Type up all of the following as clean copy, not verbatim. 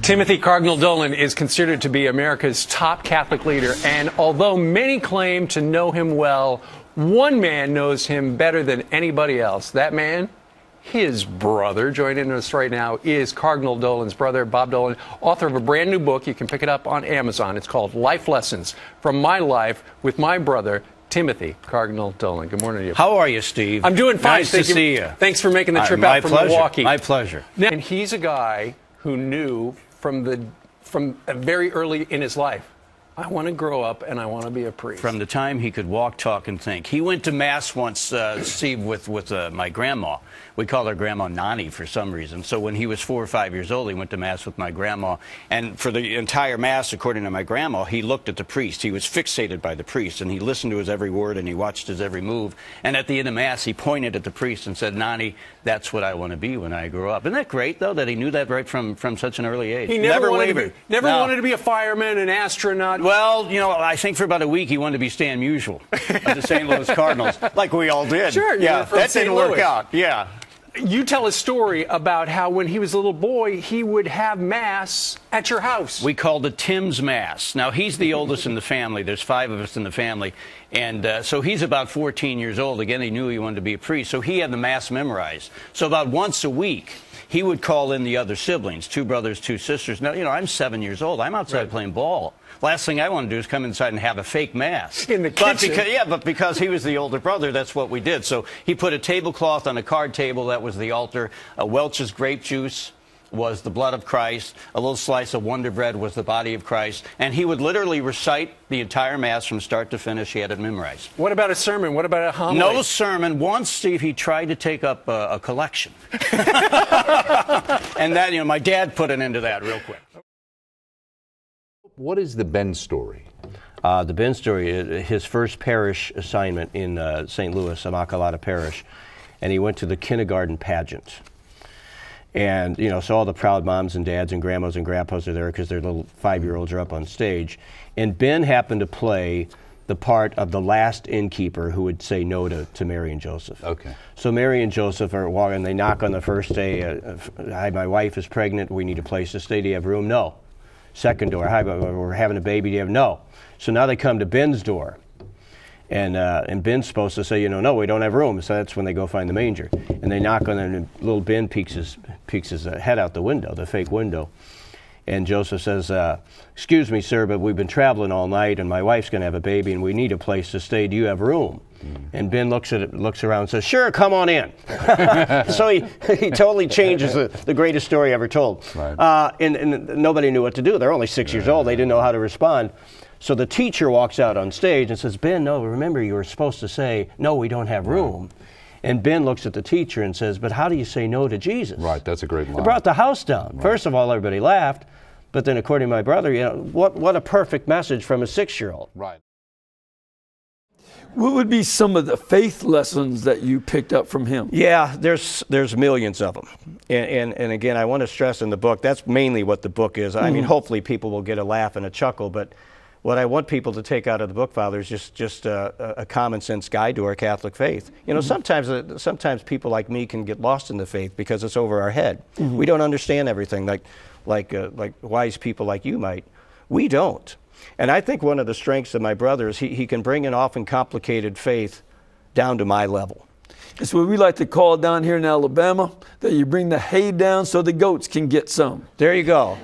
Timothy Cardinal Dolan is considered to be America's top Catholic leader, and although many claim to know him well, one man knows him better than anybody else. That man, his brother, joining us right now, is Cardinal Dolan's brother, Bob Dolan, author of a brand new book. You can pick it up on Amazon. It's called Life Lessons from My Life with My Brother, Timothy Cardinal Dolan. Good morning to you. How are you, Steve? I'm doing fine. Nice to see you. Thanks for making the trip out from Milwaukee. My pleasure. And he's a guy who knew from very early in his life, I want to grow up and I want to be a priest. From the time he could walk, talk, and think. He went to Mass once, Steve, with my grandma. We called her Grandma Nani for some reason. So when he was 4 or 5 years old, he went to Mass with my grandma. And for the entire Mass, according to my grandma, he looked at the priest. He was fixated by the priest, and he listened to his every word, and he watched his every move. And at the end of Mass, he pointed at the priest and said, Nani, that's what I want to be when I grow up. Isn't that great, though, that he knew that right from such an early age? He never wavered. Never wanted to be a fireman, an astronaut. Well, you know, I think for about a week he wanted to be Stan Musial of the St. Louis Cardinals, like we all did. Sure, yeah, that didn't work out. Yeah. You tell a story about how when he was a little boy, he would have Mass at your house. We called it Tim's Mass. Now, he's the oldest in the family. There's 5 of us in the family. And so he's about 14 years old. Again, he knew he wanted to be a priest. So he had the Mass memorized. So about once a week, he would call in the other siblings, 2 brothers, 2 sisters. Now, you know, I'm 7 years old. I'm outside playing ball. Last thing I want to do is come inside and have a fake Mass. In the kitchen. But because he was the older brother, that's what we did. So he put a tablecloth on a card table. That was the altar. Welch's grape juice was the blood of Christ. A little slice of Wonder Bread was the body of Christ. And he would literally recite the entire Mass from start to finish. He had it memorized. What about a sermon? What about a homily? No sermon. Once, Steve, he tried to take up a collection. And that, you know, my dad put an end to that real quick. What is the Ben story? The Ben story is his first parish assignment in St. Louis, Immaculata Parish, and he went to the kindergarten pageant. And, you know, so all the proud moms and dads and grandmas and grandpas are there because their little 5-year-olds are up on stage. And Ben happened to play the part of the last innkeeper who would say no to Mary and Joseph. Okay. So Mary and Joseph are walking, they knock on the first day, hi, my wife is pregnant, we need a place to stay, do you have room? No. Second door, hi, we're having a baby, do you have? No. So now they come to Ben's door. And Ben's supposed to say, you know, no, we don't have room. So that's when they go find the manger. And they knock on it, and little Ben peeks his head out the window, the fake window. And Joseph says, excuse me, sir, but we've been traveling all night, and my wife's going to have a baby, and we need a place to stay. Do you have room? And Ben looks around and says, sure, come on in. So he totally changes the greatest story ever told. Right. And nobody knew what to do. They're only 6 years old. They didn't know how to respond. So the teacher walks out on stage and says, Ben, no, remember you were supposed to say, no, we don't have room. And Ben looks at the teacher and says, but how do you say no to Jesus? Right, that's a great line. It brought the house down. Right. First of all, everybody laughed. But then according to my brother, you know, what a perfect message from a 6-year-old. Right. What would be some of the faith lessons that you picked up from him? Yeah, there's millions of them. And again, I want to stress in the book, that's mainly what the book is. I mean, hopefully people will get a laugh and a chuckle, but what I want people to take out of the book, Father, is just a common sense guide to our Catholic faith. You know, sometimes people like me can get lost in the faith because it's over our head. We don't understand everything like wise people like you might. We don't. And I think one of the strengths of my brother is he can bring an often complicated faith down to my level. It's what we like to call down here in Alabama, that you bring the hay down so the goats can get some. There you go.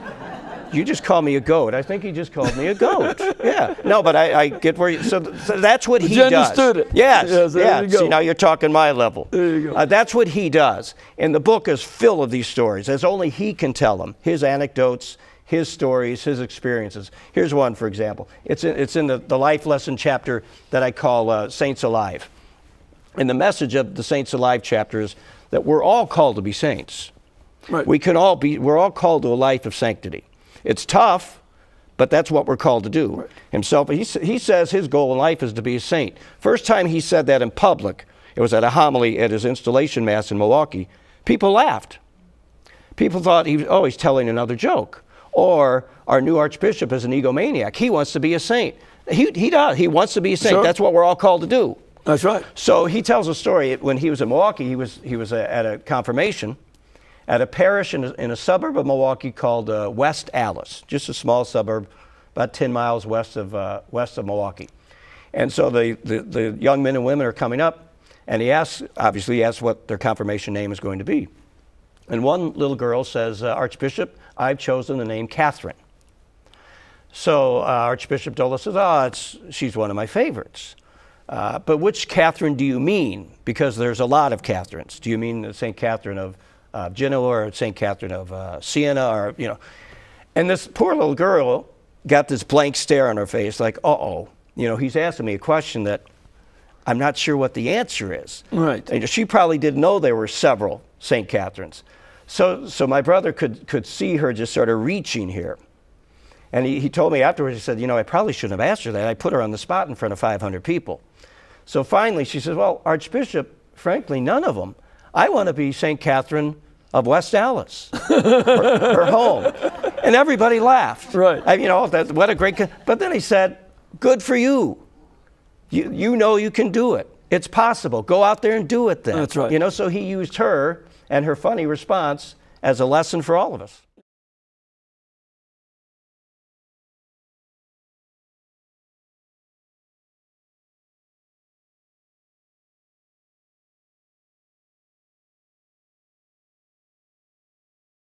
You just call me a goat. I think he just called me a goat. Yeah. No, but I get where you... So that's what he does. You understood it. Yes. There you go. See, now you're talking my level. There you go. That's what he does. And the book is full of these stories, as only he can tell them. His anecdotes, his stories, his experiences. Here's one, for example. It's in the life lesson chapter that I call Saints Alive. And the message of the Saints Alive chapter is that we're all called to be saints. Right. We're all called to a life of sanctity. It's tough, but that's what we're called to do. Right. Himself, he says his goal in life is to be a saint. First time he said that in public, it was at a homily at his installation mass in Milwaukee. People laughed. People thought he's telling another joke. Or our new Archbishop is an egomaniac. He wants to be a saint. He does. He wants to be a saint. Sure. That's what we're all called to do. That's right. So he tells a story. When he was in Milwaukee, he was at a confirmation, at a parish in a suburb of Milwaukee called West Allis, just a small suburb, about 10 miles west of Milwaukee. And so the young men and women are coming up, and obviously he asks what their confirmation name is going to be. And one little girl says, Archbishop, I've chosen the name Catherine. So Archbishop Dolan says, she's one of my favorites. But which Catherine do you mean? Because there's a lot of Catherines. Do you mean St. Catherine of Genoa or St. Catherine of Siena? Or, you know. And this poor little girl got this blank stare on her face like, uh-oh. You know, he's asking me a question that I'm not sure what the answer is. Right. And she probably didn't know there were several St. Catherines. So my brother could see her just sort of reaching here. And he told me afterwards, he said, you know, I probably shouldn't have asked her that. I put her on the spot in front of 500 people. So finally she says, well, Archbishop, frankly, none of them. I want to be St. Catherine of West Allis, her home. And everybody laughed. Right. You know, what a great, but then he said, good for you. You know you can do it. It's possible. Go out there and do it then. That's right. You know, so he used her and her funny response as a lesson for all of us.